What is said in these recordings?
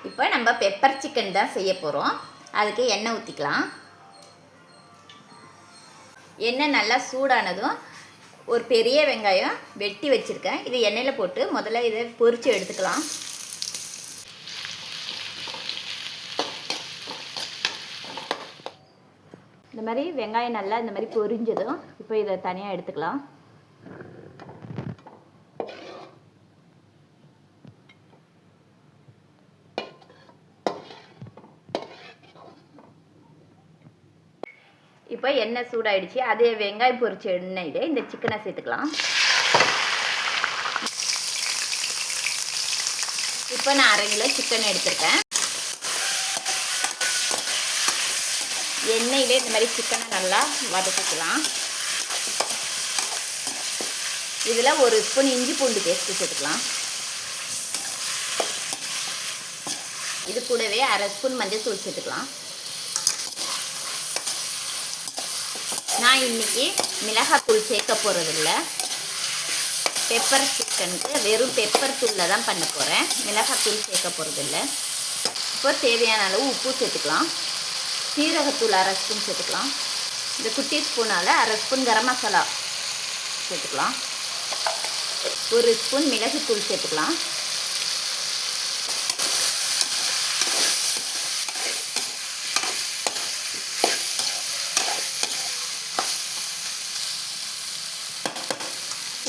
இப்போ நம்ம pepper chicken தான் செய்ய போகிறோம். அதுக்கு எண்ணெய் ஊற்றிக்கலாம். எண்ணெய் நல்லா சூடானதும் ஒரு பெரிய வெங்காயம் வெட்டி வச்சுருக்கேன். இது எண்ணெயில் போட்டு முதல்ல இதை பொரித்து எடுத்துக்கலாம். இந்த மாதிரி வெங்காயம் நல்லா இந்த மாதிரி பொரிஞ்சதும் இப்போ இதை தனியாக எடுத்துக்கலாம். இப்போ எண்ணெய் சூடாயிடுச்சு. அதே வெங்காயம் பொரிச்ச எண்ணெயிலே இந்த சிக்கனை சேர்த்துக்கலாம். இப்போ நான் 1/2 கிலோ சிக்கன் எடுத்திருக்கேன். எண்ணெயிலே இந்த மாதிரி சிக்கனை நல்லா வதக்கிக்கலாம். இதில் 1 ஸ்பூன் இஞ்சி பூண்டு பேஸ்ட்டு சேர்த்துக்கலாம். இது கூடவே 1/2 ஸ்பூன் மஞ்சள் தூள் சேர்த்துக்கலாம். நான் இன்றைக்கி மிளகாத்தூள் சேர்க்க போகிறதில்ல. பெப்பர் சிக்கனுக்கு வெறும் பெப்பர் தூளில் தான் பண்ண போகிறேன். மிளகாத்தூள் சேர்க்க போகிறதில்ல. இப்போ தேவையான அளவு உப்பு சேர்த்துக்கலாம். சீரகத்தூள் 1/2 ஸ்பூன் சேர்த்துக்கலாம். இந்த குட்டி ஸ்பூனால் 1/2 ஸ்பூன் கரம் மசாலா சேர்த்துக்கலாம். 1 ஸ்பூன் மிளகுத்தூள் சேர்த்துக்கலாம்.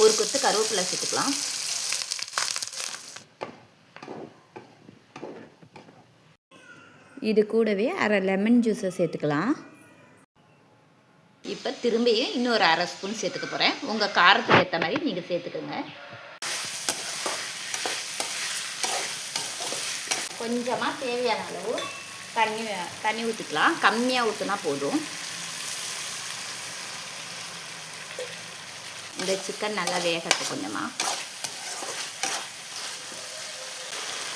ஒரு கொத்து கருவேப்பிலை சேர்த்துக்கலாம். இது கூடவே 1/2 லெமன் ஜூஸை சேர்த்துக்கலாம். இப்போ திரும்பியும் இன்னொரு 1/2 ஸ்பூன் சேர்த்துக்க போகிறேன். உங்கள் காரத்துக்கு ஏற்ற மாதிரி நீங்கள் சேர்த்துக்கோங்க. கொஞ்சமாக தேவையான அளவு தண்ணி ஊற்றிக்கலாம். கம்மியாக ஊற்றினா போதும். இந்த சிக்கன் நல்லா வேகட்டும். கொஞ்சமாக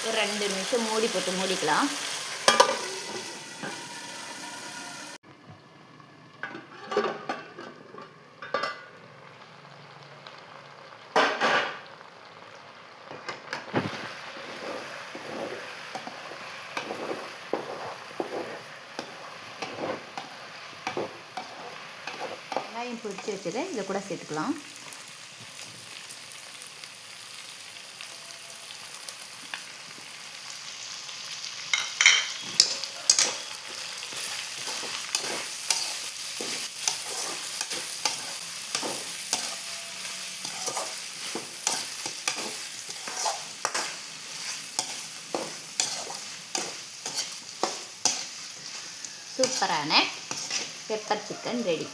ஒரு 2 நிமிஷம் மூடி போட்டு மூடிக்கலாம். வெங்காயம் பொரிச்சு வச்சதை இதை கூட சேர்த்துக்கலாம். சூப்பரான பெப்பர் சிக்கன் ரெடி.